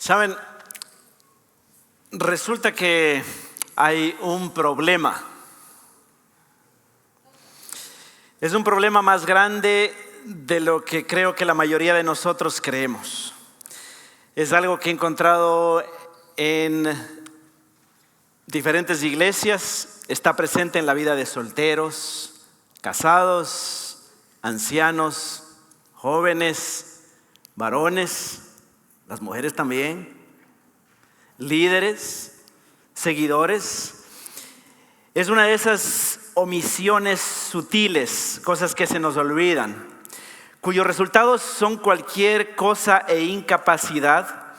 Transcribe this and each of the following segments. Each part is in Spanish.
Saben, resulta que hay un problema. Es un problema más grande de lo que creo que la mayoría de nosotros creemos. Es algo que he encontrado en diferentes iglesias, está presente en la vida de solteros, casados, ancianos, jóvenes, varones, las mujeres también, líderes, seguidores. Es una de esas omisiones sutiles, cosas que se nos olvidan, cuyos resultados son cualquier cosa e incapacidad,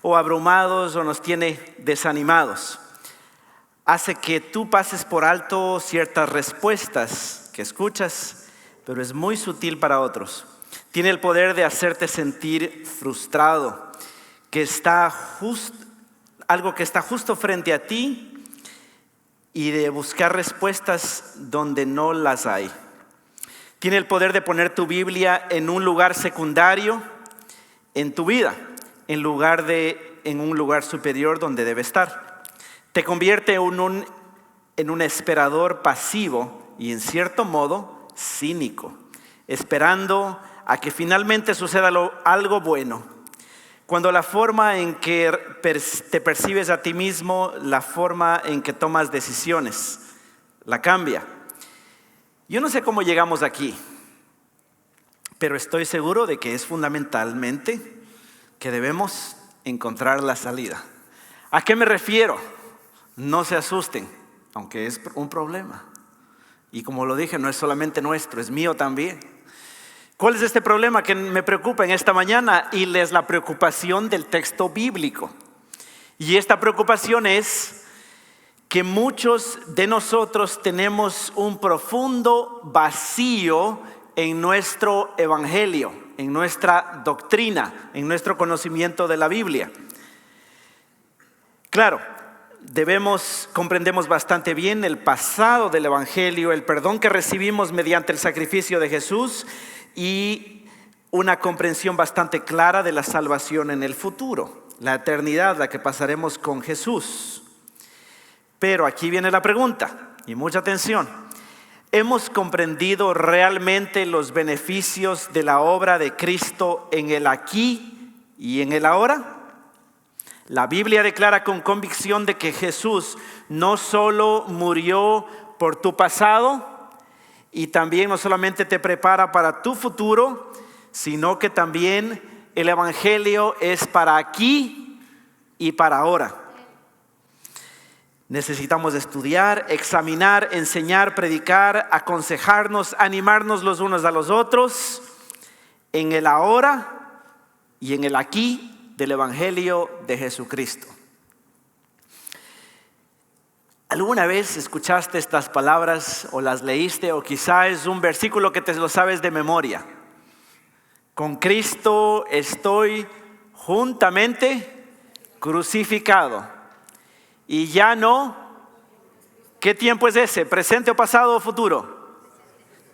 o abrumados o nos tiene desanimados. Hace que tú pases por alto ciertas respuestas que escuchas, pero es muy sutil para otros. Tiene el poder de hacerte sentir frustrado, algo que está justo frente a ti, y de buscar respuestas donde no las hay. Tiene el poder de poner tu Biblia en un lugar secundario en tu vida, en un lugar superior donde debe estar. Te convierte en un esperador pasivo y en cierto modo cínico, esperando a que finalmente suceda algo bueno. Cuando la forma en que te percibes a ti mismo, la forma en que tomas decisiones, la cambia. Yo no sé cómo llegamos aquí, pero estoy seguro de que es fundamentalmente que debemos encontrar la salida. ¿A qué me refiero? No se asusten, aunque es un problema. Y como lo dije, no es solamente nuestro, es mío también. ¿Cuál es este problema que me preocupa en esta mañana? Y es la preocupación del texto bíblico. Y esta preocupación es que muchos de nosotros tenemos un profundo vacío en nuestro evangelio, en nuestra doctrina, en nuestro conocimiento de la Biblia. Claro, comprendemos bastante bien el pasado del evangelio, el perdón que recibimos mediante el sacrificio de Jesús y una comprensión bastante clara de la salvación en el futuro, la eternidad, la que pasaremos con Jesús. Pero aquí viene la pregunta, y mucha atención. ¿Hemos comprendido realmente los beneficios de la obra de Cristo en el aquí y en el ahora? La Biblia declara con convicción de que Jesús no solo murió por tu pasado, y también no solamente te prepara para tu futuro, sino que también el evangelio es para aquí y para ahora. Necesitamos estudiar, examinar, enseñar, predicar, aconsejarnos, animarnos los unos a los otros en el ahora y en el aquí del evangelio de Jesucristo. ¿Alguna vez escuchaste estas palabras o las leíste, o quizá es un versículo que te lo sabes de memoria? Con Cristo estoy juntamente crucificado y ya no, ¿qué tiempo es ese? ¿Presente o pasado o futuro?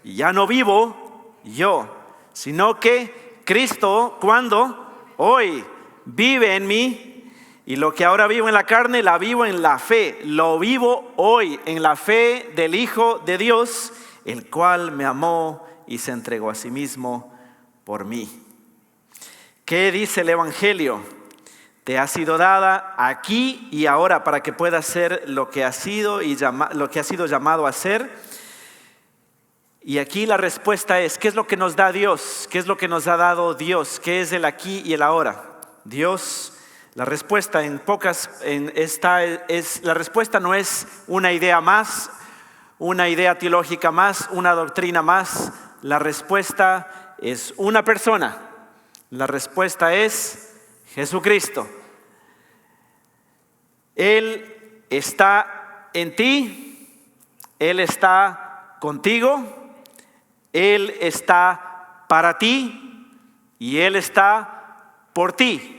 Y ya no vivo yo, sino que Cristo, ¿cuándo? Hoy vive en mí. Y lo que ahora vivo en la carne, la vivo en la fe. Lo vivo hoy en la fe del Hijo de Dios, el cual me amó y se entregó a sí mismo por mí. ¿Qué dice el Evangelio? Te ha sido dada aquí y ahora para que puedas ser lo que has sido llamado a ser. Y aquí la respuesta es, ¿qué es lo que nos da Dios? ¿Qué es lo que nos ha dado Dios? ¿Qué es el aquí y el ahora? Dios. La respuesta la respuesta no es una idea más, una idea teológica más, una doctrina más. La respuesta es una persona. La respuesta es Jesucristo. Él está en ti, Él está contigo, Él está para ti y Él está por ti.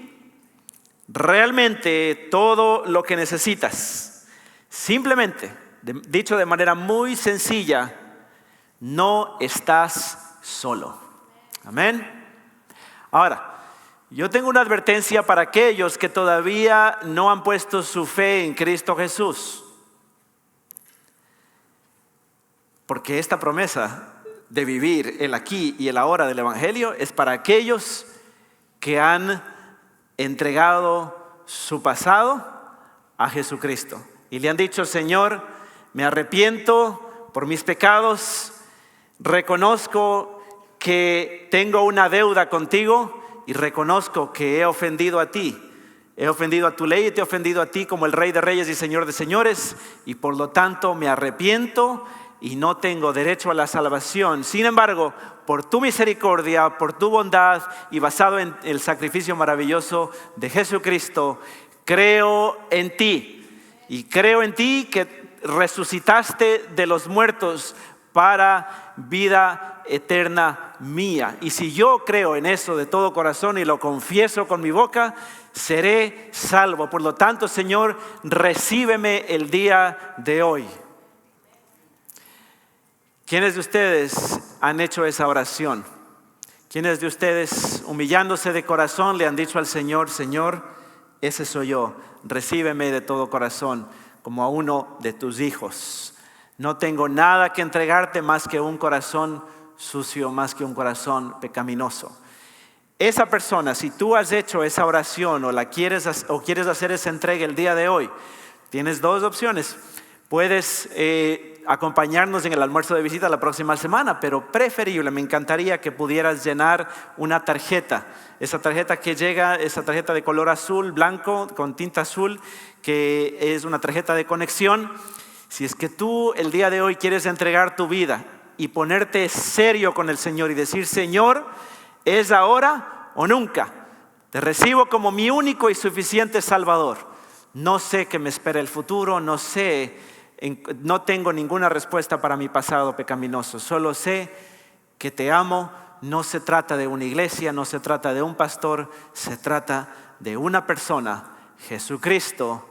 Realmente todo lo que necesitas, simplemente, dicho de manera muy sencilla, no estás solo. Amén. Ahora, Yo tengo una advertencia para aquellos que todavía no han puesto su fe en Cristo Jesús. Porque esta promesa de vivir el aquí y el ahora del Evangelio es para aquellos que han entregado su pasado a Jesucristo. Y le han dicho: Señor, me arrepiento por mis pecados, reconozco que tengo una deuda contigo y reconozco que he ofendido a ti. He ofendido a tu ley y te he ofendido a ti como el Rey de Reyes y Señor de Señores, y por lo tanto me arrepiento y no tengo derecho a la salvación. Sin embargo, por tu misericordia, por tu bondad y basado en el sacrificio maravilloso de Jesucristo, creo en ti. Y creo en ti que resucitaste de los muertos para vida eterna mía. Y si yo creo en eso de todo corazón y lo confieso con mi boca, seré salvo. Por lo tanto, Señor, recíbeme el día de hoy. ¿Quiénes de ustedes han hecho esa oración? ¿Quiénes de ustedes, humillándose de corazón, le han dicho al Señor: Señor, ese soy yo, recíbeme de todo corazón como a uno de tus hijos? No tengo nada que entregarte más que un corazón sucio, más que un corazón pecaminoso. Esa persona, si tú has hecho esa oración o quieres hacer esa entrega el día de hoy, tienes dos opciones. Puedes acompañarnos en el almuerzo de visita la próxima semana, pero preferible, me encantaría que pudieras llenar una tarjeta. Esa tarjeta que llega, esa tarjeta de color azul, blanco, con tinta azul, que es una tarjeta de conexión. Si es que tú el día de hoy quieres entregar tu vida y ponerte serio con el Señor y decir: Señor, ¿es ahora o nunca? Te recibo como mi único y suficiente Salvador. No sé qué me espera el futuro, no tengo ninguna respuesta para mi pasado pecaminoso. Solo sé que te amo. No se trata de una iglesia, no se trata de un pastor, se trata de una persona, Jesucristo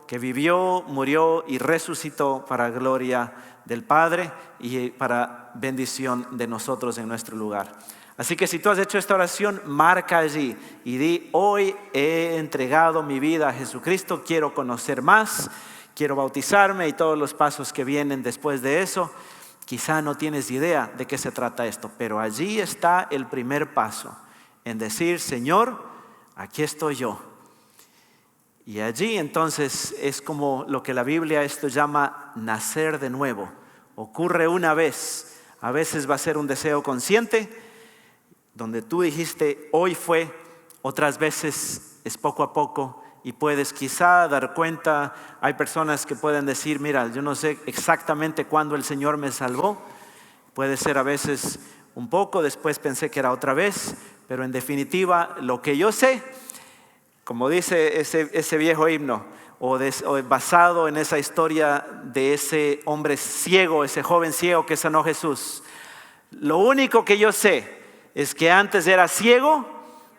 que vivió, murió y resucitó para gloria del Padre y para bendición de nosotros en nuestro lugar. Así que si tú has hecho esta oración, marca allí y di: hoy he entregado mi vida a Jesucristo, quiero conocer más, quiero bautizarme y todos los pasos que vienen después de eso. Quizá no tienes idea de qué se trata esto, pero allí está el primer paso en decir: Señor, aquí estoy yo. Y allí entonces es como lo que la Biblia llama nacer de nuevo. Ocurre una vez, a veces va a ser un deseo consciente, donde tú dijiste hoy fue, otras veces es poco a poco y puedes quizá dar cuenta. Hay personas que pueden decir: mira, yo no sé exactamente cuándo el Señor me salvó. Puede ser a veces un poco, después pensé que era otra vez, pero en definitiva lo que yo sé, como dice ese viejo himno, o basado en esa historia de ese hombre ciego, ese joven ciego que sanó Jesús. Lo único que yo sé es que antes era ciego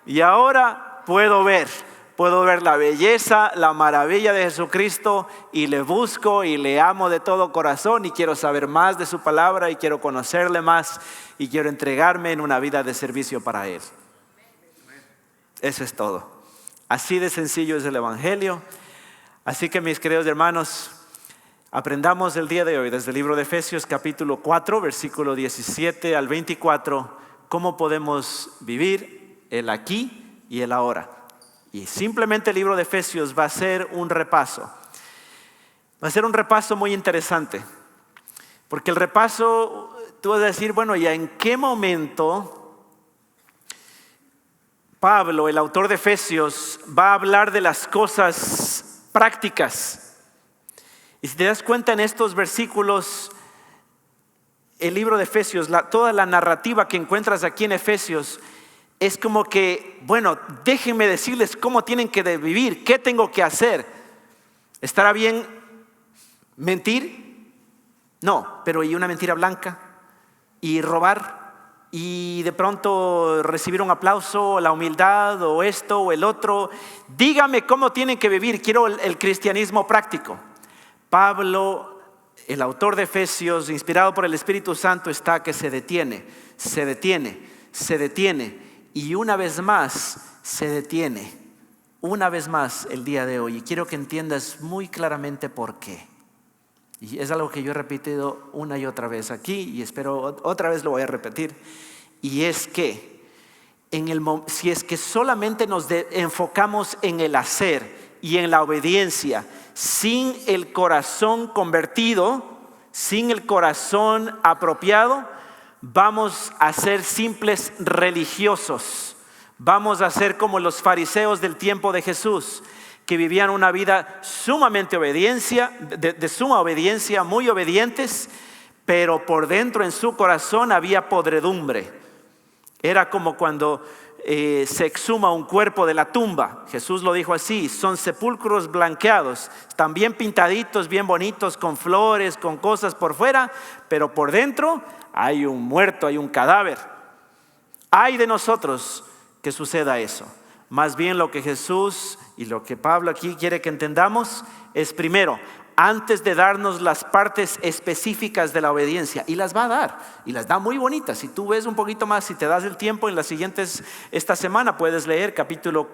y ahora puedo ver. Puedo ver la belleza, la maravilla de Jesucristo y le busco y le amo de todo corazón y quiero saber más de su palabra y quiero conocerle más y quiero entregarme en una vida de servicio para Él. Eso es todo. Así de sencillo es el Evangelio. Así que, mis queridos hermanos, aprendamos el día de hoy desde el libro de Efesios capítulo 4, versículo 17 al 24, cómo podemos vivir el aquí y el ahora. Y simplemente el libro de Efesios va a ser un repaso. Va a ser un repaso muy interesante. Porque el repaso, tú vas a decir: bueno, ¿y en qué momento Pablo, el autor de Efesios, va a hablar de las cosas prácticas? Y si te das cuenta, en estos versículos, el libro de Efesios, toda la narrativa que encuentras aquí en Efesios, es como que, bueno, déjenme decirles cómo tienen que vivir, qué tengo que hacer. ¿Estará bien mentir? No, pero ¿y una mentira blanca? ¿Y robar? ¿Y de pronto recibir un aplauso, la humildad o esto o el otro? Dígame cómo tienen que vivir. Quiero el cristianismo práctico. Pablo, el autor de Efesios, inspirado por el Espíritu Santo, está que se detiene y una vez más se detiene. Una vez más el día de hoy. Y quiero que entiendas muy claramente por qué. Y es algo que yo he repetido una y otra vez aquí y espero otra vez lo voy a repetir. Y es que si es que solamente nos enfocamos en el hacer y en la obediencia, sin el corazón convertido, sin el corazón apropiado, vamos a ser simples religiosos. Vamos a ser como los fariseos del tiempo de Jesús, que vivían una vida sumamente de suma obediencia, muy obedientes, pero por dentro en su corazón había podredumbre. Era como cuando se exhuma un cuerpo de la tumba. Jesús lo dijo así: son sepulcros blanqueados, están bien pintaditos, bien bonitos, con flores, con cosas por fuera, pero por dentro hay un muerto, hay un cadáver. Ay de nosotros que suceda eso. Más bien lo que Jesús y lo que Pablo aquí quiere que entendamos es, primero, antes de darnos las partes específicas de la obediencia, y las va a dar, y las da muy bonitas. Si tú ves un poquito más, si te das el tiempo en las siguientes, esta semana puedes leer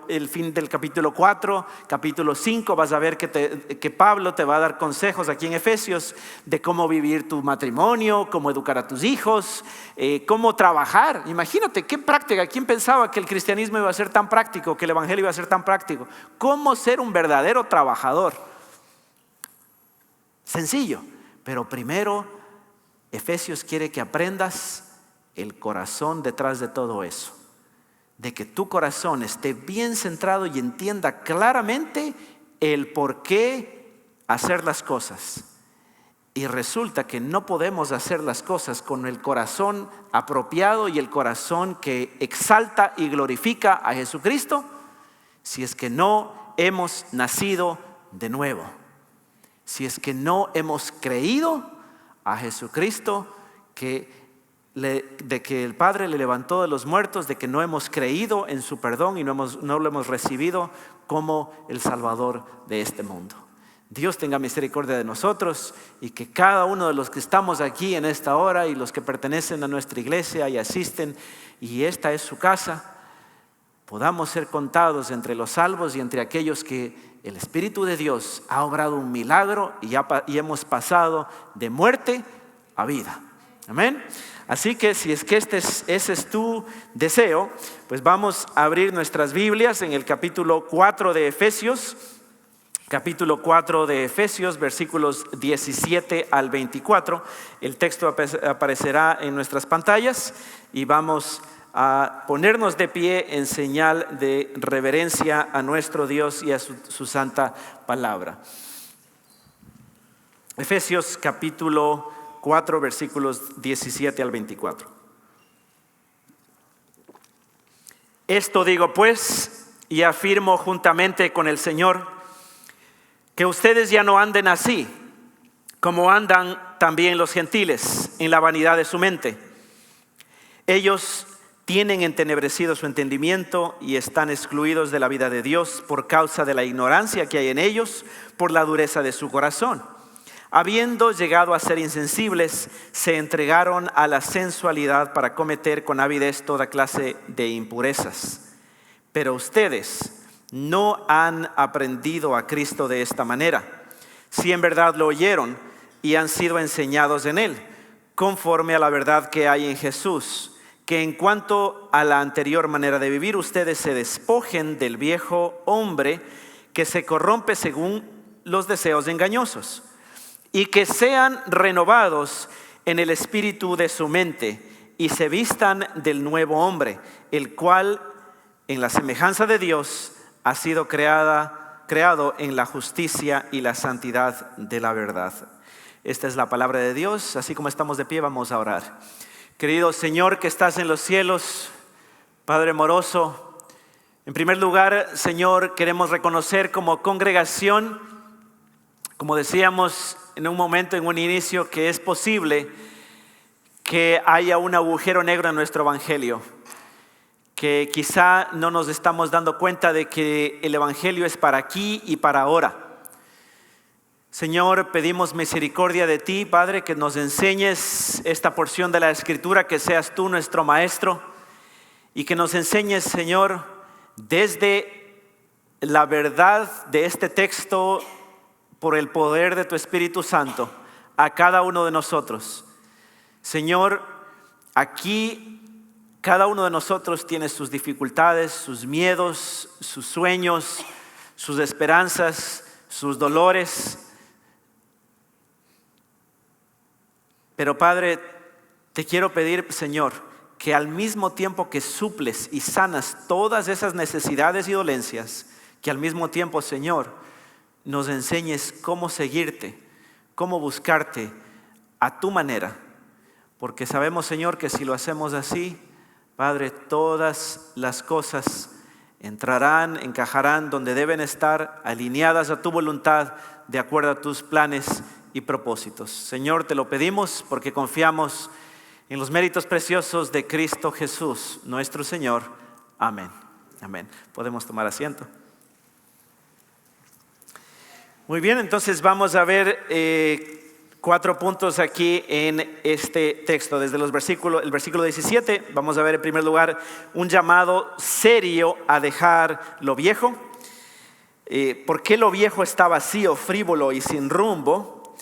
el fin del capítulo 4, capítulo 5, vas a ver que Pablo te va a dar consejos aquí en Efesios de cómo vivir tu matrimonio, cómo educar a tus hijos, cómo trabajar. Imagínate qué práctica. ¿Quién pensaba que el cristianismo iba a ser tan práctico, que el evangelio iba a ser tan práctico? ¿Cómo ser un verdadero trabajador? Sencillo, pero primero Efesios quiere que aprendas el corazón detrás de todo eso, de que tu corazón esté bien centrado y entienda claramente el por qué hacer las cosas. Y resulta que no podemos hacer las cosas con el corazón apropiado y el corazón que exalta y glorifica a Jesucristo si es que no hemos nacido de nuevo. Si es que no hemos creído a Jesucristo, de que el Padre le levantó de los muertos, de que no hemos creído en su perdón y no lo hemos recibido como el Salvador de este mundo. Dios tenga misericordia de nosotros y que cada uno de los que estamos aquí en esta hora y los que pertenecen a nuestra iglesia y asisten, y esta es su casa, podamos ser contados entre los salvos y entre aquellos que el Espíritu de Dios ha obrado un milagro y hemos pasado de muerte a vida. Amén. Así que si es que ese es tu deseo, pues vamos a abrir nuestras Biblias en el capítulo 4 de Efesios. Capítulo 4 de Efesios, versículos 17 al 24. El texto aparecerá en nuestras pantallas y vamos a ponernos de pie en señal de reverencia a nuestro Dios y a su santa palabra. Efesios capítulo 4, versículos 17 al 24. Esto digo pues, y afirmo juntamente con el Señor, que ustedes ya no anden así, como andan también los gentiles, en la vanidad de su mente. Ellos tienen entenebrecido su entendimiento y están excluidos de la vida de Dios por causa de la ignorancia que hay en ellos, por la dureza de su corazón. Habiendo llegado a ser insensibles, se entregaron a la sensualidad para cometer con avidez toda clase de impurezas. Pero ustedes no han aprendido a Cristo de esta manera, si en verdad lo oyeron y han sido enseñados en Él, conforme a la verdad que hay en Jesús, que en cuanto a la anterior manera de vivir, ustedes se despojen del viejo hombre que se corrompe según los deseos engañosos, y que sean renovados en el espíritu de su mente y se vistan del nuevo hombre, el cual en la semejanza de Dios ha sido creado en la justicia y la santidad de la verdad. Esta es la palabra de Dios. Así como estamos de pie, vamos a orar. Querido Señor que estás en los cielos, Padre amoroso, en primer lugar, Señor, queremos reconocer como congregación, como decíamos en un momento, en un inicio, que es posible que haya un agujero negro en nuestro evangelio, que quizá no nos estamos dando cuenta de que el evangelio es para aquí y para ahora. Señor, pedimos misericordia de ti, Padre, que nos enseñes esta porción de la Escritura, que seas tú nuestro maestro y que nos enseñes, Señor, desde la verdad de este texto, por el poder de tu Espíritu Santo, a cada uno de nosotros. Señor, aquí cada uno de nosotros tiene sus dificultades, sus miedos, sus sueños, sus esperanzas, sus dolores. Pero Padre, te quiero pedir, Señor, que al mismo tiempo que suples y sanas todas esas necesidades y dolencias, que al mismo tiempo, Señor, nos enseñes cómo seguirte, cómo buscarte a tu manera. Porque sabemos, Señor, que si lo hacemos así, Padre, todas las cosas entrarán, encajarán donde deben estar, alineadas a tu voluntad, de acuerdo a tus planes y propósitos. Señor, te lo pedimos porque confiamos en los méritos preciosos de Cristo Jesús, nuestro Señor. Amén. Amén. Podemos tomar asiento. Muy bien, entonces vamos a ver 4 puntos aquí en este texto. Desde el versículo 17, vamos a ver en primer lugar un llamado serio a dejar lo viejo. ¿Por qué lo viejo está vacío, frívolo y sin rumbo?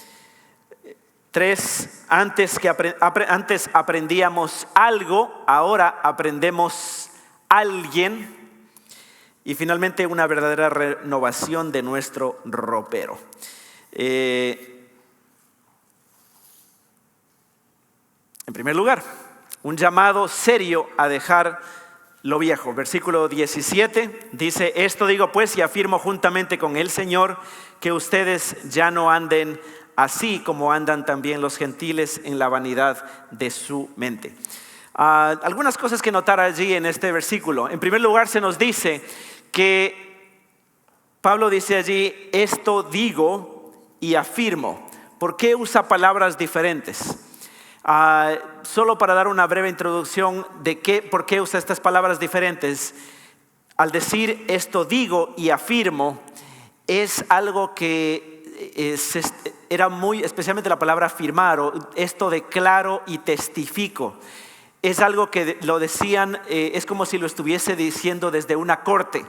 3, antes aprendíamos algo, ahora aprendemos alguien. Y finalmente una verdadera renovación de nuestro ropero. En primer lugar, un llamado serio a dejar lo viejo. Versículo 17 dice: esto digo pues y afirmo juntamente con el Señor, que ustedes ya no anden así como andan también los gentiles en la vanidad de su mente. Algunas cosas que notar allí en este versículo. En primer lugar, se nos dice que Pablo dice allí: esto digo y afirmo. ¿Por qué usa palabras diferentes? Solo para dar una breve introducción de por qué usa estas palabras diferentes. Al decir esto digo y afirmo, es algo que era muy, especialmente la palabra afirmar, o esto declaro y testifico. Es algo que lo decían, es como si lo estuviese diciendo desde una corte.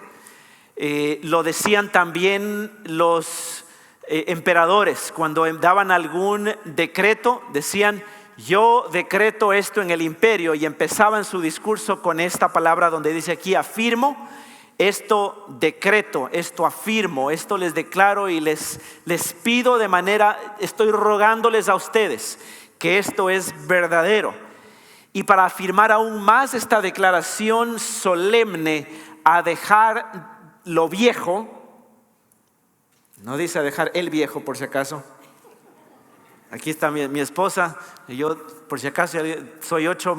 Lo decían también los emperadores cuando daban algún decreto, decían: yo decreto esto en el imperio, y empezaban su discurso con esta palabra donde dice aquí: afirmo, esto decreto, esto afirmo, esto les declaro y les pido de manera, estoy rogándoles a ustedes que esto es verdadero. Y para afirmar aún más esta declaración solemne a dejar lo viejo, no dice a dejar el viejo por si acaso. Aquí está mi esposa, y yo por si acaso soy 8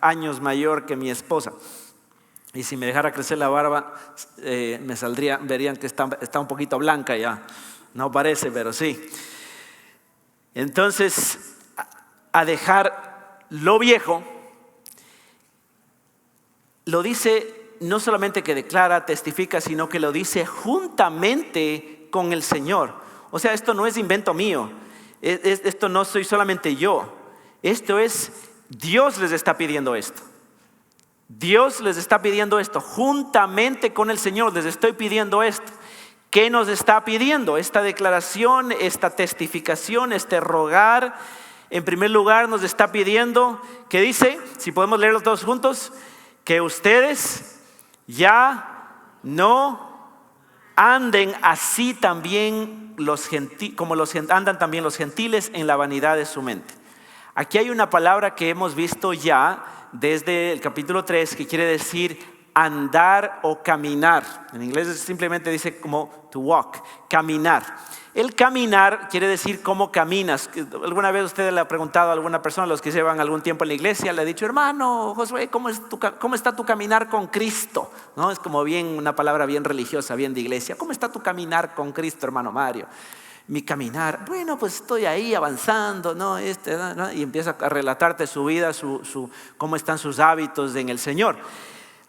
años mayor que mi esposa. Y si me dejara crecer la barba, verían que está un poquito blanca ya. No parece, pero sí. Entonces, a dejar lo viejo, lo dice no solamente que declara, testifica, sino que lo dice juntamente con el Señor. O sea, esto no es invento mío. Esto no soy solamente yo. Esto es, Dios les está pidiendo esto. Dios les está pidiendo esto. Juntamente con el Señor les estoy pidiendo esto. ¿Qué nos está pidiendo? Esta declaración, esta testificación, este rogar. En primer lugar nos está pidiendo, ¿qué dice? Si podemos leerlos todos juntos: que ustedes ya no anden así también como andan también los gentiles en la vanidad de su mente. Aquí hay una palabra que hemos visto ya desde el capítulo 3 que quiere decir andar o caminar. En inglés simplemente dice como to walk, caminar. El caminar quiere decir cómo caminas. ¿Alguna vez usted le ha preguntado a alguna persona, los que llevan algún tiempo en la iglesia, le ha dicho: hermano Josué, ¿cómo está tu caminar con Cristo? ¿No? Es como una palabra bien religiosa, bien de iglesia. ¿Cómo está tu caminar con Cristo, hermano Mario? Mi caminar, bueno, pues estoy ahí avanzando, ¿no? Y empieza a relatarte su vida, cómo están sus hábitos en el Señor.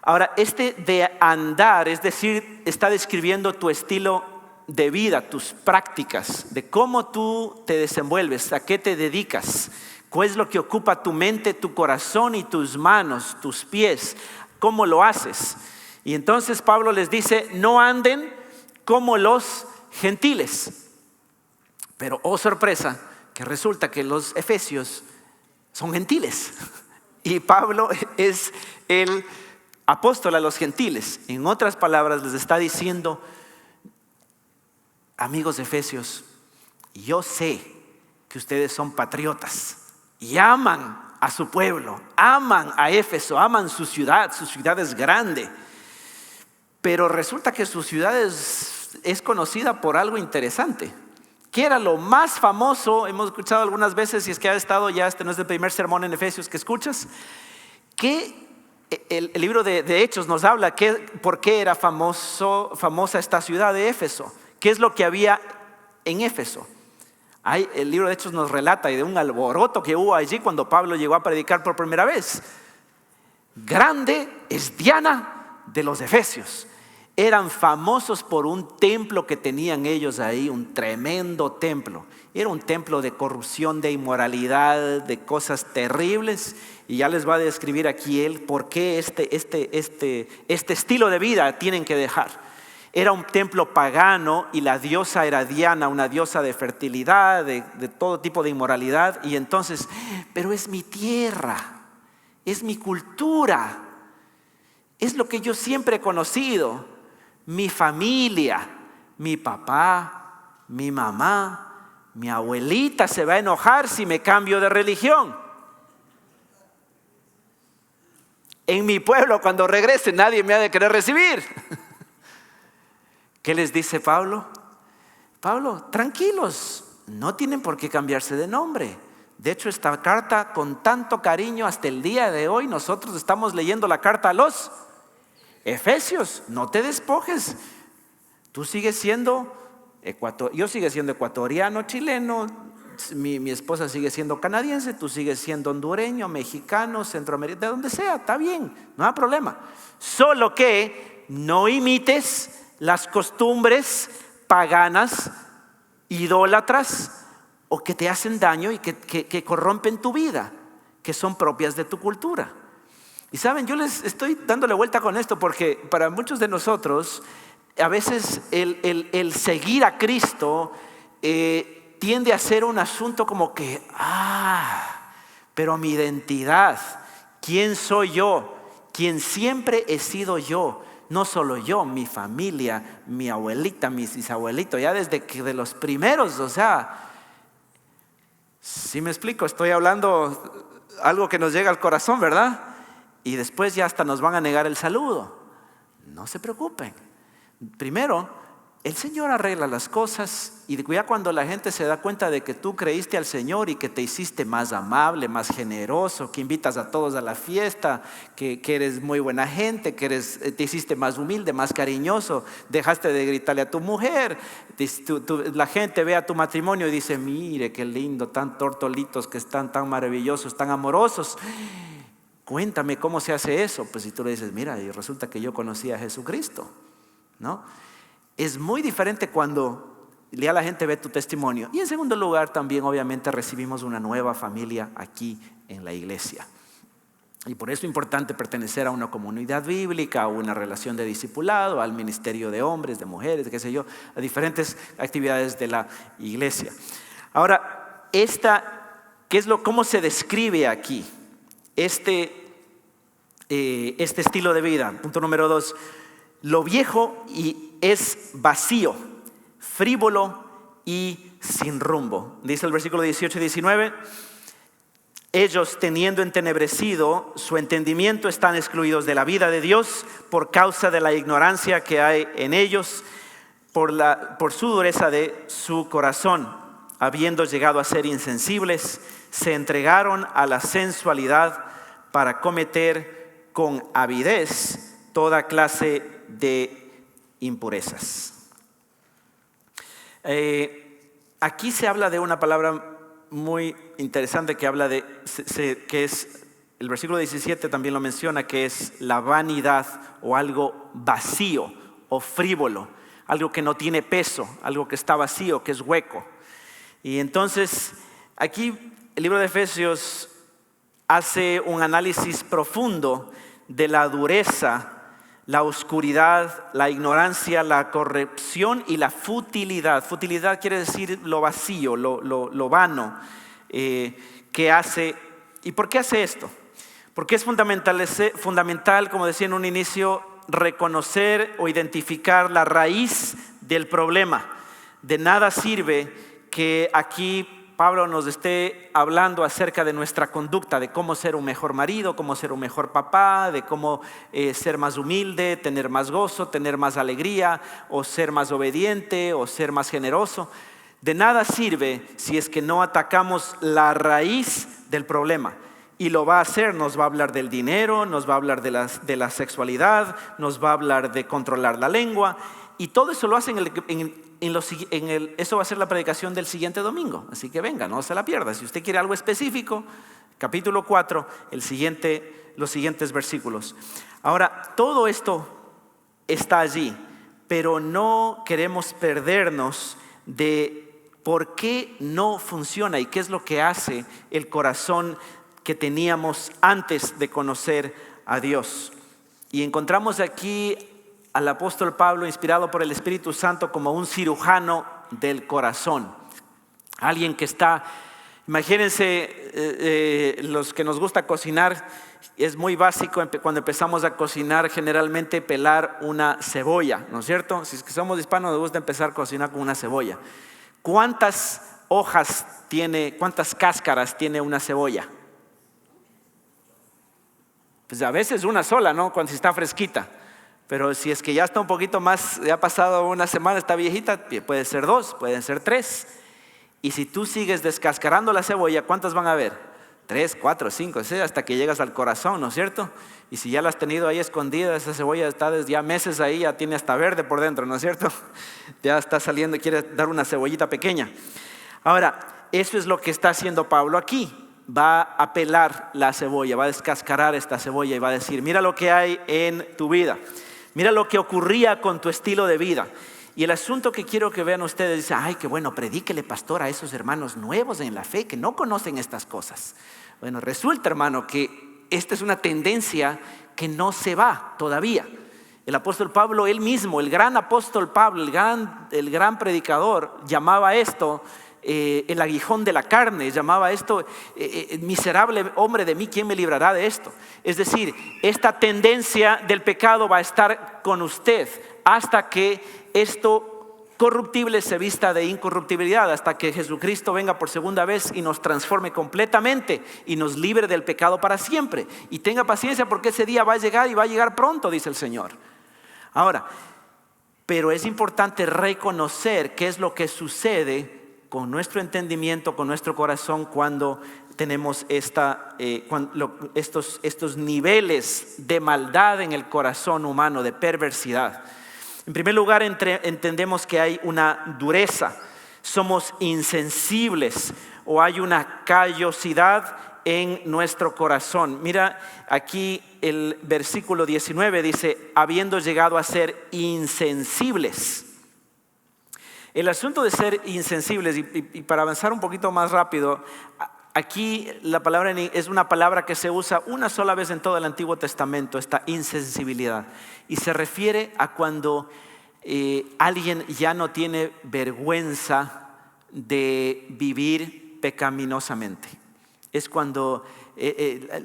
Ahora, de andar, es decir, está describiendo tu estilo de vida, tus prácticas, de cómo tú te desenvuelves, a qué te dedicas, ¿Cuál es lo que ocupa tu mente, tu corazón y tus manos, tus pies? ¿Cómo lo haces? Y entonces Pablo les dice, no anden como los gentiles. Pero, oh sorpresa, que resulta que los efesios son gentiles. Y Pablo es el apóstol a los gentiles. En otras palabras, les está diciendo, amigos efesios, yo sé que ustedes son patriotas y aman a su pueblo, aman a Éfeso, aman su ciudad es grande. Pero resulta que su ciudad es conocida por algo interesante. ¿Qué era lo más famoso? Hemos escuchado algunas veces, si es que ha estado ya, este no es el primer sermón en Efesios que escuchas, que el libro de Hechos nos habla por qué era famosa esta ciudad de Éfeso. ¿Qué es lo que había en Éfeso? El libro de Hechos nos relata de un alboroto que hubo allí cuando Pablo llegó a predicar por primera vez. Grande es Diana de los Efesios. Eran famosos por un templo que tenían ellos ahí, un tremendo templo. Era un templo de corrupción, de inmoralidad, de cosas terribles. Y ya les va a describir aquí él por qué este estilo de vida tienen que dejar. Era un templo pagano y la diosa era Diana, una diosa de fertilidad, de todo tipo de inmoralidad. Y entonces, pero es mi tierra, es mi cultura, es lo que yo siempre he conocido, mi familia, mi papá, mi mamá, mi abuelita se va a enojar si me cambio de religión. En mi pueblo, cuando regrese, nadie me ha de querer recibir. ¿Qué les dice Pablo? Pablo, tranquilos, no tienen por qué cambiarse de nombre. De hecho, esta carta con tanto cariño hasta el día de hoy, nosotros estamos leyendo la carta a los Efesios. No te despojes. Tú sigues siendo yo sigo siendo ecuatoriano, chileno, mi esposa sigue siendo canadiense, tú sigues siendo hondureño, mexicano, centroamericano, de donde sea, está bien, no hay problema. Solo que no imites las costumbres paganas, idólatras o que te hacen daño y que corrompen tu vida, que son propias de tu cultura. Y saben, yo les estoy dándole vuelta con esto porque para muchos de nosotros a veces el seguir a Cristo tiende a ser un asunto como que, pero mi identidad, ¿quién soy yo? ¿Quién siempre he sido yo? No solo yo, mi familia, mi abuelita, mis bisabuelitos, ya desde que de los primeros, o sea, si me explico, estoy hablando algo que nos llega al corazón, ¿verdad? Y después ya hasta nos van a negar el saludo. No se preocupen. Primero, el Señor arregla las cosas y ya cuando la gente se da cuenta de que tú creíste al Señor y que te hiciste más amable, más generoso, que invitas a todos a la fiesta, que eres muy buena gente, te hiciste más humilde, más cariñoso, dejaste de gritarle a tu mujer, la gente ve a tu matrimonio y dice, mire qué lindo, tan tortolitos que están, tan maravillosos, tan amorosos. Cuéntame cómo se hace eso. Pues si tú le dices, mira, y resulta que yo conocí a Jesucristo, ¿no? Es muy diferente cuando ya la gente ve tu testimonio. Y en segundo lugar también obviamente recibimos una nueva familia aquí en la iglesia. Y por eso es importante pertenecer a una comunidad bíblica, a una relación de discipulado, al ministerio de hombres, de mujeres, qué sé yo, a diferentes actividades de la iglesia. Ahora, ¿cómo se describe aquí este estilo de vida? Punto número 2. Lo viejo es vacío, frívolo y sin rumbo. Dice el versículo 18 y 19. Ellos, teniendo entenebrecido su entendimiento, están excluidos de la vida de Dios por causa de la ignorancia que hay en ellos, por su dureza de su corazón. Habiendo llegado a ser insensibles, se entregaron a la sensualidad para cometer con avidez toda clase de impurezas. Aquí se habla de una palabra muy interesante que habla que es, el versículo 17 también lo menciona, que es la vanidad o algo vacío o frívolo, algo que no tiene peso, algo que está vacío, que es hueco. Y entonces aquí el libro de Efesios hace un análisis profundo de la dureza, la oscuridad, la ignorancia, la corrupción y la futilidad. Futilidad quiere decir lo vacío, lo vano, que hace. ¿Y por qué hace esto? Porque es fundamental, como decía en un inicio, reconocer o identificar la raíz del problema. De nada sirve que aquí Pablo nos esté hablando acerca de nuestra conducta, de cómo ser un mejor marido, cómo ser un mejor papá, de cómo ser más humilde, tener más gozo, tener más alegría, o ser más obediente, o ser más generoso. De nada sirve si es que no atacamos la raíz del problema. Y lo va a hacer, nos va a hablar del dinero, nos va a hablar de la sexualidad, nos va a hablar de controlar la lengua. Y todo eso lo hace eso va a ser la predicación del siguiente domingo. Así que venga, no se la pierda. Si usted quiere algo específico, capítulo 4, los siguientes versículos. Ahora, todo esto está allí, pero no queremos perdernos de por qué no funciona y qué es lo que hace el corazón que teníamos antes de conocer a Dios. Y encontramos aquí al apóstol Pablo, inspirado por el Espíritu Santo, como un cirujano del corazón. Alguien que está, imagínense, los que nos gusta cocinar, es muy básico cuando empezamos a cocinar generalmente pelar una cebolla, ¿no es cierto? Si es que somos hispanos nos gusta empezar a cocinar con una cebolla. ¿Cuántas hojas tiene, cuántas cáscaras tiene una cebolla? Pues a veces una sola, ¿no? Cuando si está fresquita. Pero si es que ya está un poquito más, ya ha pasado una semana, está viejita, puede ser 2, pueden ser 3. Y si tú sigues descascarando la cebolla, ¿cuántas van a haber? 3, 4, 5, 6, hasta que llegas al corazón, ¿no es cierto? Y si ya la has tenido ahí escondida, esa cebolla está desde ya meses ahí, ya tiene hasta verde por dentro, ¿no es cierto? Ya está saliendo y quiere dar una cebollita pequeña. Ahora, eso es lo que está haciendo Pablo aquí. Va a pelar la cebolla, va a descascarar esta cebolla y va a decir, mira lo que hay en tu vida. Mira lo que ocurría con tu estilo de vida. Y el asunto que quiero que vean ustedes, dice, ay, qué bueno, predíquele, pastor, a esos hermanos nuevos en la fe que no conocen estas cosas. Bueno, resulta, hermano, que esta es una tendencia que no se va todavía. El apóstol Pablo, él mismo, el gran apóstol Pablo, el gran predicador, llamaba esto el aguijón de la carne, llamaba esto miserable hombre de mí, ¿quién me librará de esto? Es decir, esta tendencia del pecado va a estar con usted hasta que esto corruptible se vista de incorruptibilidad, hasta que Jesucristo venga por segunda vez y nos transforme completamente y nos libre del pecado para siempre. Y tenga paciencia porque ese día va a llegar y va a llegar pronto, dice el Señor. Ahora, pero es importante reconocer qué es lo que sucede con nuestro entendimiento, con nuestro corazón cuando tenemos estos niveles de maldad en el corazón humano, de perversidad. En primer lugar, entendemos que hay una dureza, somos insensibles o hay una callosidad en nuestro corazón. Mira, aquí el versículo 19 dice, habiendo llegado a ser insensibles. El asunto de ser insensibles, y para avanzar un poquito más rápido, aquí la palabra es una palabra que se usa una sola vez en todo el Antiguo Testamento, esta insensibilidad. Y se refiere a cuando alguien ya no tiene vergüenza de vivir pecaminosamente. Es cuando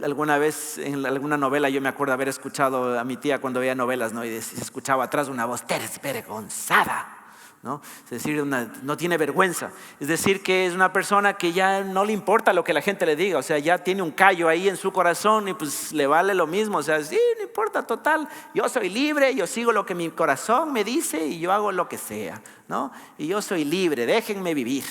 alguna vez en alguna novela, yo me acuerdo haber escuchado a mi tía cuando veía novelas, ¿no? Y se escuchaba atrás una voz desvergonzada, ¿no? Es decir, no tiene vergüenza. Es decir, que es una persona que ya no le importa lo que la gente le diga. O sea, ya tiene un callo ahí en su corazón y pues le vale lo mismo. O sea, sí, no importa, total. Yo soy libre, yo sigo lo que mi corazón me dice y yo hago lo que sea, ¿no? Y yo soy libre, déjenme vivir.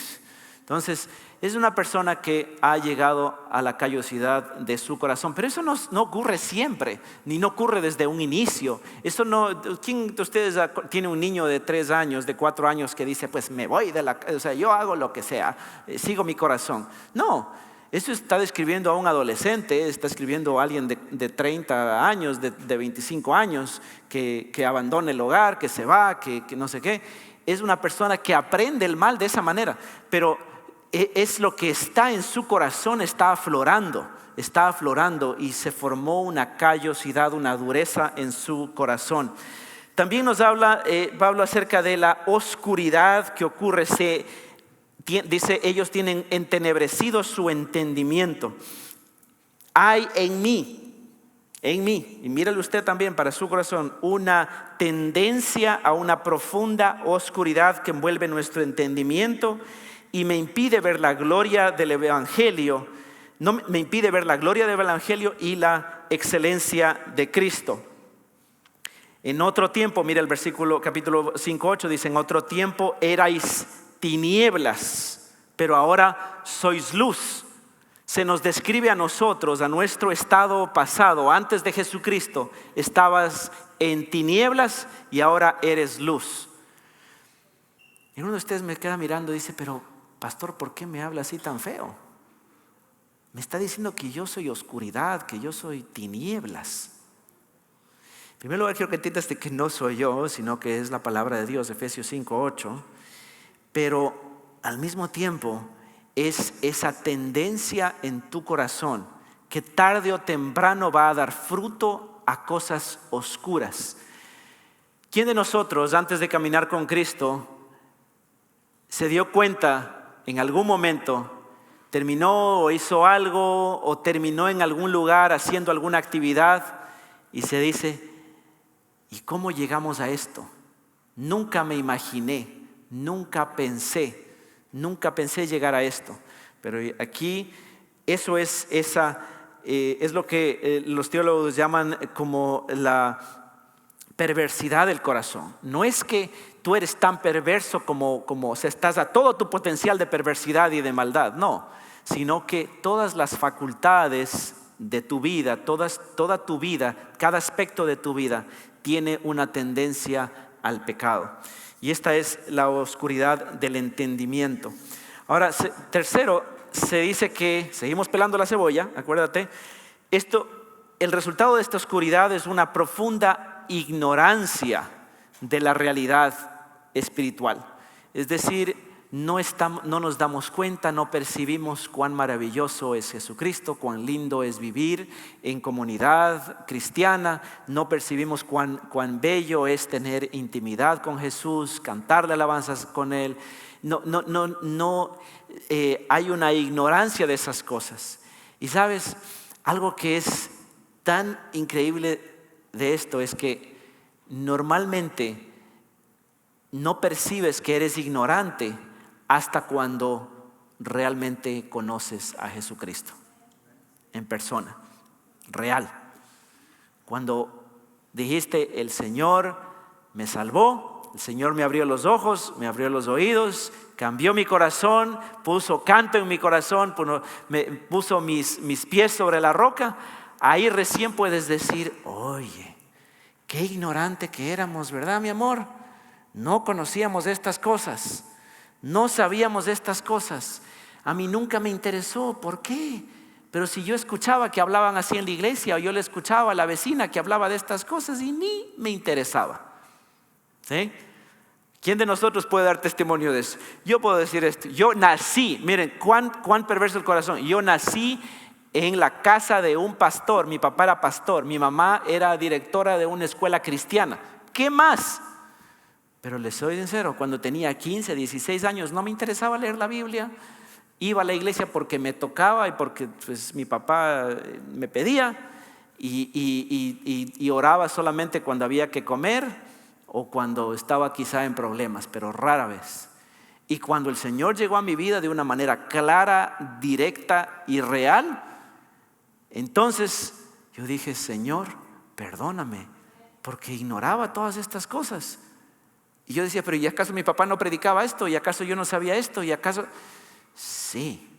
Entonces, es una persona que ha llegado a la callosidad de su corazón. Pero eso no ocurre siempre, ni no ocurre desde un inicio. Eso no. ¿Quién de ustedes tiene un niño de 3 años, de 4 años que dice, pues me voy o sea, yo hago lo que sea, sigo mi corazón? No, eso está describiendo a un adolescente, está escribiendo a alguien de 30 años, de 25 años, que abandona el hogar, que se va, que no sé qué. Es una persona que aprende el mal de esa manera, pero es lo que está en su corazón, está aflorando y se formó una callosidad, una dureza en su corazón. También nos habla Pablo acerca de la oscuridad que ocurre. Dice, ellos tienen entenebrecido su entendimiento. Hay en mí, y mírale usted también para su corazón, una tendencia a una profunda oscuridad que envuelve nuestro entendimiento y me impide ver la gloria del Evangelio. No me impide ver la gloria del Evangelio y la excelencia de Cristo. En otro tiempo, mira el versículo capítulo 5:8, dice: en otro tiempo erais tinieblas, pero ahora sois luz. Se nos describe a nosotros, a nuestro estado pasado, antes de Jesucristo, estabas en tinieblas y ahora eres luz. Y uno de ustedes me queda mirando y dice: pero pastor, ¿por qué me habla así tan feo? Me está diciendo que yo soy oscuridad, que yo soy tinieblas. En primer lugar, quiero que entiendas de que no soy yo, sino que es la palabra de Dios, Efesios 5:8. Pero al mismo tiempo es esa tendencia en tu corazón que tarde o temprano va a dar fruto a cosas oscuras. ¿Quién de nosotros, antes de caminar con Cristo, se dio cuenta en algún momento, terminó o hizo algo o terminó en algún lugar haciendo alguna actividad y se dice: ¿y cómo llegamos a esto? Nunca me imaginé, nunca pensé llegar a esto? Pero aquí eso es lo que los teólogos llaman como la perversidad del corazón. No es que tú eres tan perverso como o sea, estás a todo tu potencial de perversidad y de maldad, no, sino que todas las facultades de tu vida, toda tu vida, cada aspecto de tu vida tiene una tendencia al pecado. Y esta es la oscuridad del entendimiento. Ahora, tercero, se dice que, seguimos pelando la cebolla, acuérdate, el resultado de esta oscuridad es una profunda ignorancia de la realidad espiritual. Es decir, no nos damos cuenta, no percibimos cuán maravilloso es Jesucristo, cuán lindo es vivir en comunidad cristiana, no percibimos cuán bello es tener intimidad con Jesús, cantarle alabanzas con Él. No hay una ignorancia de esas cosas. Y sabes, algo que es tan increíble de esto es que normalmente no percibes que eres ignorante hasta cuando realmente conoces a Jesucristo en persona, real. Cuando dijiste: el Señor me salvó, el Señor me abrió los ojos, me abrió los oídos, cambió mi corazón, puso canto en mi corazón, puso mis pies sobre la roca. Ahí recién puedes decir: oye, qué ignorante que éramos, ¿verdad, mi amor? No conocíamos estas cosas, no sabíamos de estas cosas. A mí nunca me interesó, ¿por qué? Pero si yo escuchaba que hablaban así en la iglesia, o yo le escuchaba a la vecina que hablaba de estas cosas y ni me interesaba. ¿Sí? ¿Quién de nosotros puede dar testimonio de eso? Yo puedo decir esto: yo nací, miren cuán perverso el corazón, yo nací en la casa de un pastor. Mi papá era pastor, mi mamá era directora de una escuela cristiana. ¿Qué más? Pero les soy sincero, cuando tenía 15, 16 años no me interesaba leer la Biblia. Iba a la iglesia porque me tocaba y porque pues, mi papá me pedía, y oraba solamente cuando había que comer o cuando estaba quizá en problemas, pero rara vez. Y cuando el Señor llegó a mi vida de una manera clara, directa y real, entonces yo dije: Señor, perdóname, porque ignoraba todas estas cosas. Y yo decía: pero ¿y acaso mi papá no predicaba esto? ¿Y acaso yo no sabía esto? ¿Y acaso? Sí,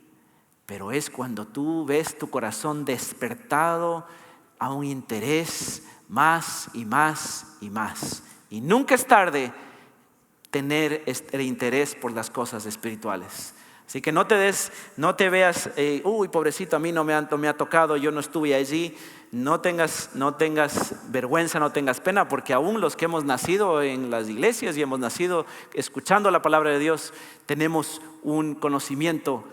pero es cuando tú ves tu corazón despertado a un interés más y más y más. Y nunca es tarde tener el interés por las cosas espirituales. Así que no te veas, uy, pobrecito, a mí no me ha tocado, yo no estuve allí. No tengas vergüenza, no tengas pena, porque aún los que hemos nacido en las iglesias y hemos nacido escuchando la palabra de Dios, tenemos un conocimiento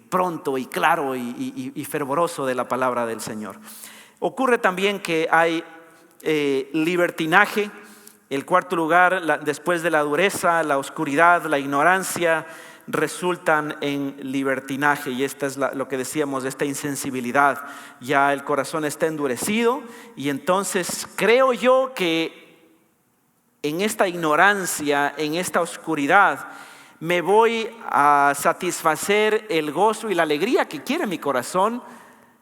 pronto y claro y fervoroso de la palabra del Señor. Ocurre también que hay libertinaje. El cuarto lugar, después de la dureza, la oscuridad, la ignorancia, resultan en libertinaje. Y esta es lo que decíamos, esta insensibilidad. Ya el corazón está endurecido, y entonces creo yo que en esta ignorancia, en esta oscuridad, me voy a satisfacer el gozo y la alegría que quiere mi corazón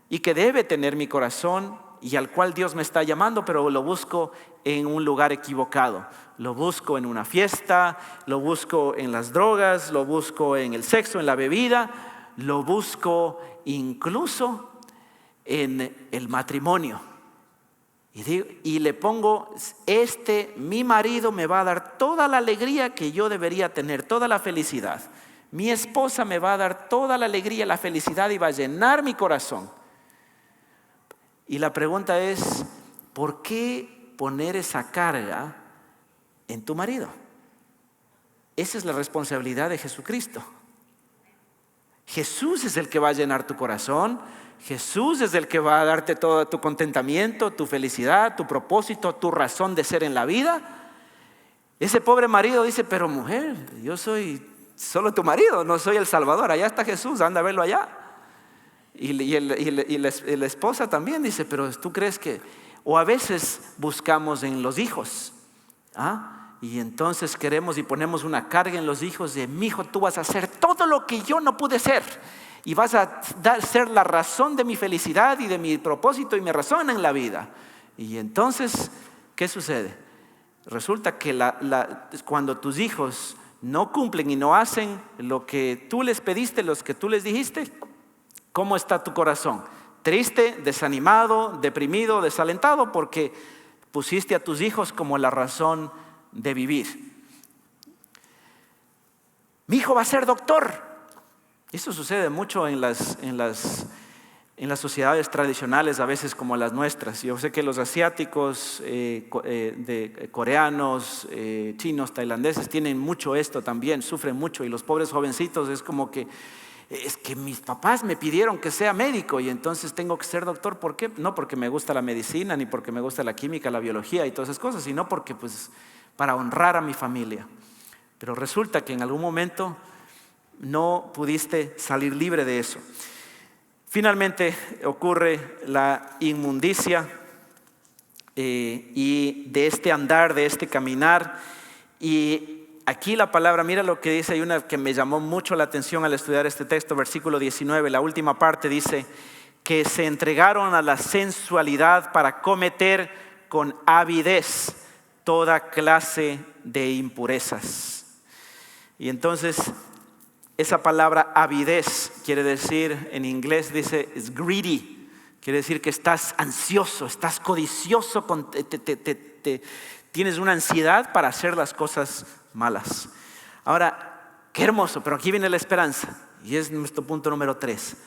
y que debe tener mi corazón, y al cual Dios me está llamando, pero lo busco en un lugar equivocado. Lo busco en una fiesta, lo busco en las drogas, lo busco en el sexo, en la bebida, lo busco incluso en el matrimonio. Y le pongo, mi marido me va a dar toda la alegría que yo debería tener, toda la felicidad. Mi esposa me va a dar toda la alegría, la felicidad, y va a llenar mi corazón. Y la pregunta es, ¿por qué poner esa carga en tu marido? Esa es la responsabilidad de Jesucristo. Jesús es el que va a llenar tu corazón. Jesús es el que va a darte todo tu contentamiento, tu felicidad, tu propósito, tu razón de ser en la vida. Ese pobre marido dice, pero mujer, yo soy solo tu marido, no soy el Salvador. Allá está Jesús, anda a verlo allá. Y la esposa también dice, pero tú crees que... O a veces buscamos en los hijos, y entonces queremos y ponemos una carga en los hijos de, mi hijo, tú vas a hacer todo lo que yo no pude ser, y vas a ser la razón de mi felicidad y de mi propósito y mi razón en la vida. Y entonces, ¿qué sucede? Resulta que cuando tus hijos no cumplen y no hacen lo que tú les pediste, los que tú les dijiste, ¿cómo está tu corazón? Triste, desanimado, deprimido, desalentado, porque pusiste a tus hijos como la razón de vivir. Mi hijo va a ser doctor. Eso sucede mucho en las sociedades tradicionales, a veces como las nuestras. Yo sé que los asiáticos, coreanos, chinos, tailandeses, tienen mucho esto también, sufren mucho, y los pobres jovencitos es como que, es que mis papás me pidieron que sea médico y entonces tengo que ser doctor. ¿Por qué? No porque me gusta la medicina, ni porque me gusta la química, la biología y todas esas cosas, sino porque para honrar a mi familia. Pero resulta que en algún momento no pudiste salir libre de eso. Finalmente ocurre la inmundicia y de este andar, de este caminar. Y aquí la palabra, mira lo que dice, hay una que me llamó mucho la atención al estudiar este texto, versículo 19, la última parte dice que se entregaron a la sensualidad para cometer con avidez toda clase de impurezas. Y entonces esa palabra avidez quiere decir, en inglés dice is greedy, quiere decir que estás ansioso, estás codicioso, tienes una ansiedad para hacer las cosas malas. Ahora, qué hermoso, pero aquí viene la esperanza, y es nuestro punto número 3,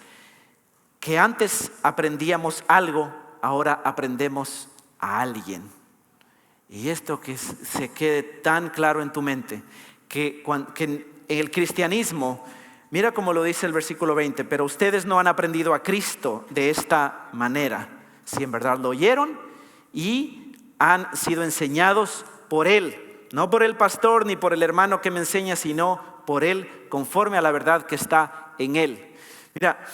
que antes aprendíamos algo, ahora aprendemos a alguien. Y esto que se quede tan claro en tu mente, que en el cristianismo, mira cómo lo dice el versículo 20, pero ustedes no han aprendido a Cristo de esta manera, si en verdad lo oyeron y han sido enseñados por Él. No por el pastor ni por el hermano que me enseña, sino por Él, conforme a la verdad que está en Él. Mira,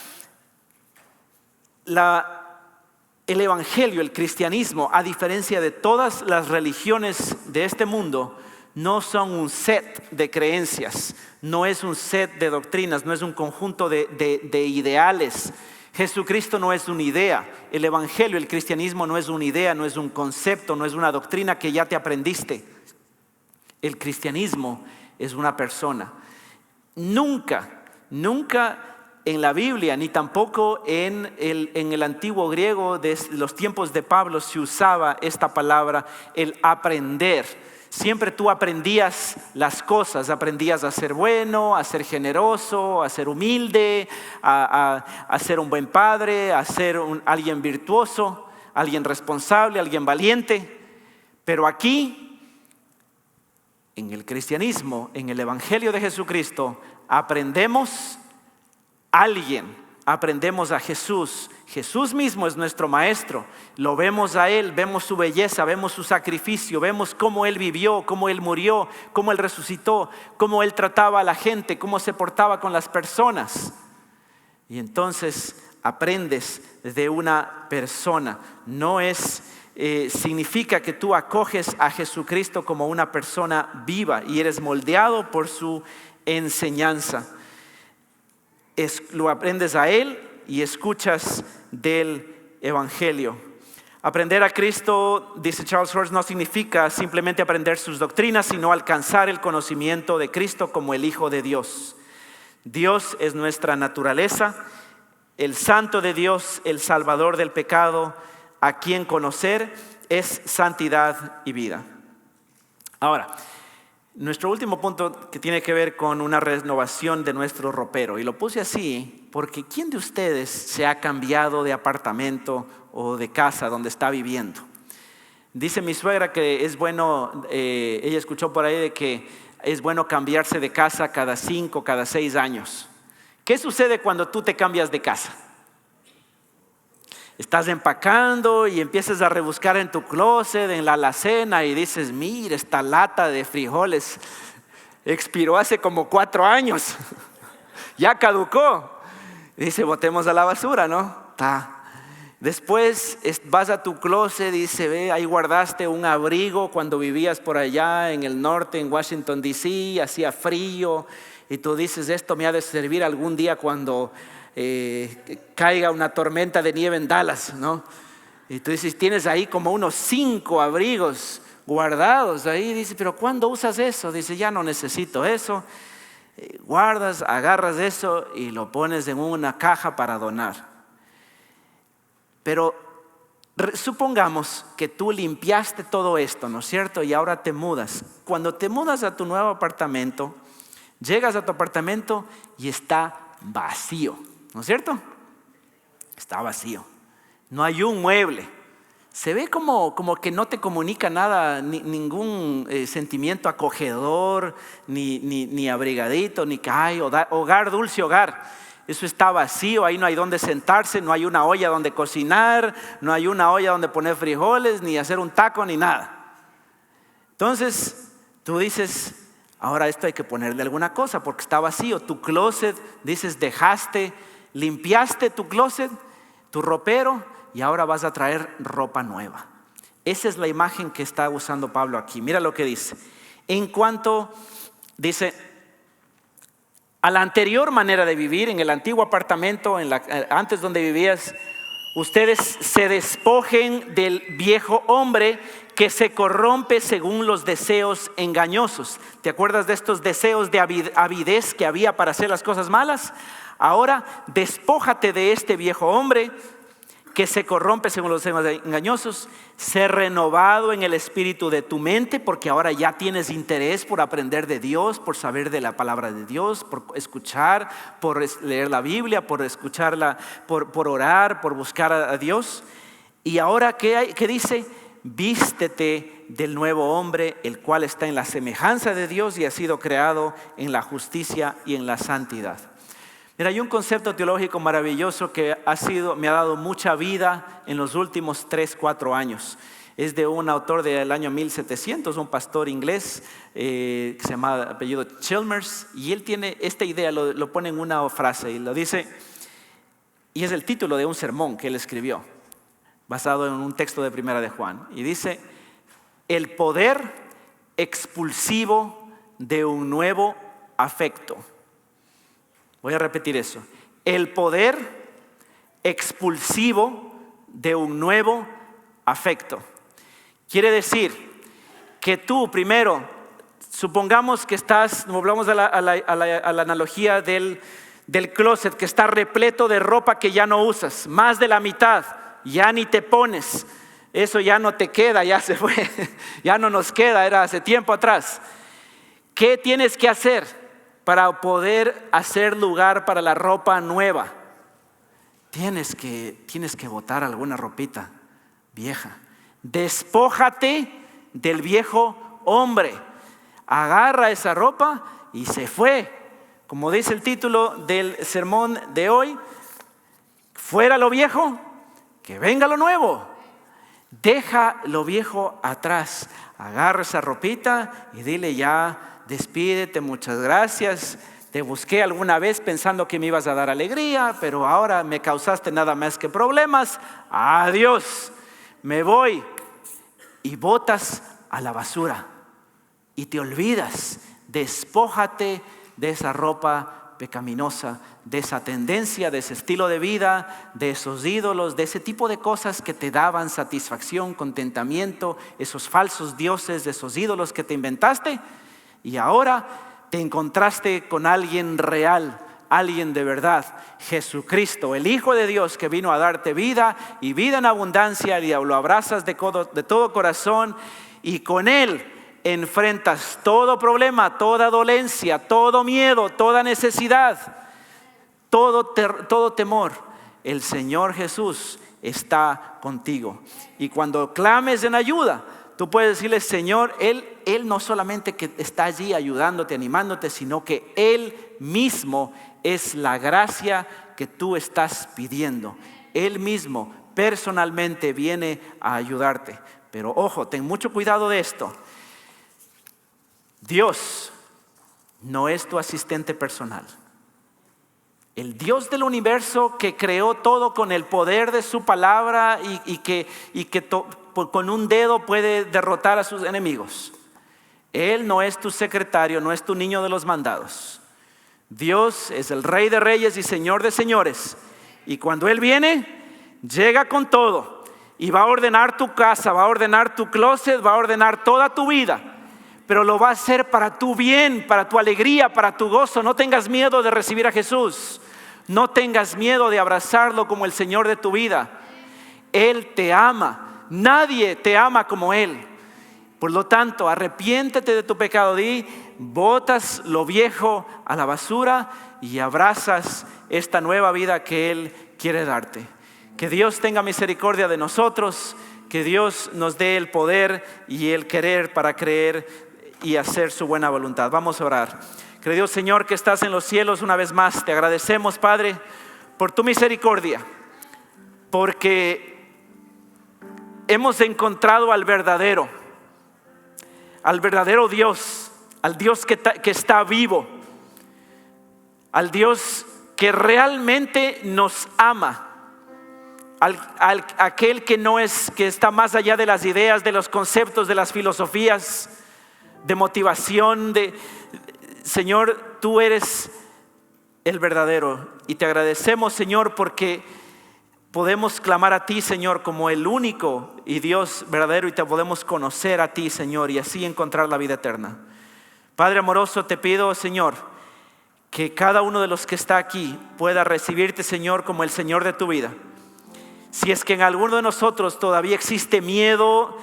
el evangelio, el cristianismo, a diferencia de todas las religiones de este mundo, no son un set de creencias, no es un set de doctrinas, no es un conjunto de ideales. Jesucristo no es una idea, el evangelio, el cristianismo no es una idea, no es un concepto, no es una doctrina que ya te aprendiste. El cristianismo es una persona. Nunca en la Biblia, ni tampoco en el antiguo griego de los tiempos de Pablo se usaba esta palabra, el aprender. siempre tú aprendías las cosas, aprendías a ser bueno, a ser generoso, a ser humilde, a ser un buen padre, a ser alguien virtuoso, alguien responsable, alguien valiente. Pero aquí, en el cristianismo, en el Evangelio de Jesucristo, aprendemos aprendemos a Jesús. Jesús mismo es nuestro maestro. Lo vemos a Él, vemos su belleza, vemos su sacrificio, vemos cómo Él vivió, cómo Él murió, cómo Él resucitó, cómo Él trataba a la gente, cómo se portaba con las personas. Y entonces aprendes de una persona. No significa que tú acoges a Jesucristo como una persona viva y eres moldeado por su enseñanza. Lo aprendes a Él y escuchas del Evangelio. Aprender a Cristo, dice Charles Horst, no significa simplemente aprender sus doctrinas, sino alcanzar el conocimiento de Cristo como el Hijo de Dios. Dios es nuestra naturaleza, el Santo de Dios, el Salvador del pecado, a quien conocer es santidad y vida. Ahora, nuestro último punto que tiene que ver con una renovación de nuestro ropero. Y lo puse así porque ¿quién de ustedes se ha cambiado de apartamento o de casa donde está viviendo? Dice mi suegra que es bueno, ella escuchó por ahí de que es bueno cambiarse de casa cada 5, cada 6 años. ¿Qué sucede cuando tú te cambias de casa? Estás empacando y empiezas a rebuscar en tu closet, en la alacena y dices, mira, esta lata de frijoles expiró hace como 4 años, ya caducó. Y dice, botemos a la basura, ¿no? Después vas a tu closet y dice, ve, ahí guardaste un abrigo cuando vivías por allá en el norte, en Washington DC, hacía frío. Y tú dices, esto me ha de servir algún día cuando caiga una tormenta de nieve en Dallas, ¿no? Y tú dices, tienes ahí como unos 5 abrigos guardados ahí. Dice, pero ¿cuándo usas eso? Dice, ya no necesito eso. Guardas, agarras eso y lo pones en una caja para donar. Pero supongamos que tú limpiaste todo esto, ¿no es cierto? Y ahora te mudas. Cuando te mudas a tu nuevo apartamento, llegas a tu apartamento y está vacío, ¿no es cierto? Está vacío. No hay un mueble. Se ve como que no te comunica nada, ningún sentimiento acogedor, ni abrigadito, ni que hay hogar, dulce hogar. Eso está vacío, ahí no hay donde sentarse, no hay una olla donde cocinar, no hay una olla donde poner frijoles, ni hacer un taco, ni nada. Entonces, tú dices, ahora esto hay que ponerle alguna cosa porque está vacío. Tu closet, dices, limpiaste tu closet, tu ropero, y ahora vas a traer ropa nueva. Esa es la imagen que está usando Pablo aquí. Mira lo que dice. En cuanto, dice, a la anterior manera de vivir, en el antiguo apartamento, antes donde vivías, ustedes se despojen del viejo hombre que se corrompe según los deseos engañosos. ¿Te acuerdas de estos deseos de avidez que había para hacer las cosas malas? Ahora despójate de este viejo hombre que se corrompe según los deseos engañosos. Sé renovado en el espíritu de tu mente, porque ahora ya tienes interés por aprender de Dios, por saber de la palabra de Dios, por escuchar, por leer la Biblia, por escucharla, por orar, por buscar a Dios. Y ahora, ¿qué dice? Vístete del nuevo hombre, el cual está en la semejanza de Dios y ha sido creado en la justicia y en la santidad. Mira, hay un concepto teológico maravilloso que me ha dado mucha vida en los últimos 3-4 años. Es de un autor del año 1700, un pastor inglés que se llama apellido Chalmers, y él tiene esta idea, lo pone en una frase y lo dice, y es el título de un sermón que él escribió, basado en un texto de Primera de Juan, y dice, el poder expulsivo de un nuevo afecto. Voy a repetir eso. El poder expulsivo de un nuevo afecto. Quiere decir que tú primero, supongamos que volvamos a la analogía del closet que está repleto de ropa que ya no usas, más de la mitad, ya ni te pones. Eso ya no te queda, ya se fue, ya no nos queda, era hace tiempo atrás. ¿Qué tienes que hacer para poder hacer lugar para la ropa nueva? Tienes que botar alguna ropita vieja. Despójate del viejo hombre. Agarra esa ropa y se fue. Como dice el título del sermón de hoy, fuera lo viejo, que venga lo nuevo. Deja lo viejo atrás. Agarra esa ropita y dile ya, despídete, muchas gracias. Te busqué alguna vez pensando que me ibas a dar alegría, pero ahora me causaste nada más que problemas. Adiós, me voy. Y botas a la basura y te olvidas. Despójate de esa ropa pecaminosa, de esa tendencia, de ese estilo de vida, de esos ídolos, de ese tipo de cosas que te daban satisfacción, contentamiento, esos falsos dioses, de esos ídolos que te inventaste. Y ahora te encontraste con alguien real, alguien de verdad, Jesucristo, el Hijo de Dios, que vino a darte vida y vida en abundancia, y lo abrazas de todo corazón, y con Él enfrentas todo problema, toda dolencia, todo miedo, toda necesidad, todo temor. El Señor Jesús está contigo. Y cuando clames en ayuda, tú puedes decirle, Señor, Él no solamente que está allí ayudándote, animándote, sino que Él mismo es la gracia que tú estás pidiendo. Él mismo personalmente viene a ayudarte. Pero ojo, ten mucho cuidado de esto. Dios no es tu asistente personal. El Dios del universo que creó todo con el poder de su palabra y que con un dedo puede derrotar a sus enemigos. Él no es tu secretario, no es tu niño de los mandados. Dios es el Rey de Reyes y Señor de Señores. Y cuando Él viene, llega con todo. Y va a ordenar tu casa, va a ordenar tu closet, va a ordenar toda tu vida. Pero lo va a hacer para tu bien, para tu alegría, para tu gozo. No tengas miedo de recibir a Jesús. No tengas miedo de abrazarlo como el Señor de tu vida. Él te ama. Nadie te ama como Él. Por lo tanto, arrepiéntete de tu pecado. Botas lo viejo a la basura y abrazas esta nueva vida que Él quiere darte. Que Dios tenga misericordia de nosotros. Que Dios nos dé el poder y el querer para creer y hacer su buena voluntad. Vamos a orar. Querido Señor, que estás en los cielos, una vez más te agradecemos, Padre, por tu misericordia, porque hemos encontrado al verdadero Dios, al Dios que está vivo, al Dios que realmente nos ama, aquel que está más allá de las ideas, de los conceptos, de las filosofías, de motivación. Señor, tú eres el verdadero, y te agradecemos, Señor, porque podemos clamar a ti, Señor, como el único y Dios verdadero, y te podemos conocer a ti, Señor, y así encontrar la vida eterna. Padre amoroso, te pido, Señor, que cada uno de los que está aquí pueda recibirte, Señor, como el Señor de tu vida. Si es que en alguno de nosotros todavía existe miedo,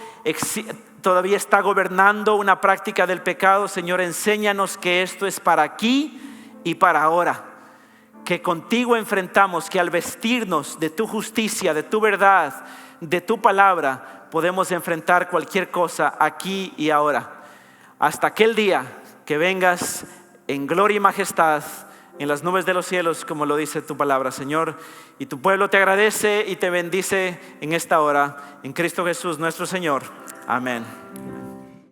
todavía está gobernando una práctica del pecado, Señor, enséñanos que esto es para aquí y para ahora. Que contigo enfrentamos, que al vestirnos de tu justicia, de tu verdad, de tu palabra, podemos enfrentar cualquier cosa aquí y ahora. Hasta aquel día que vengas en gloria y majestad en las nubes de los cielos, como lo dice tu palabra, Señor. Y tu pueblo te agradece y te bendice en esta hora, en Cristo Jesús nuestro Señor. Amén.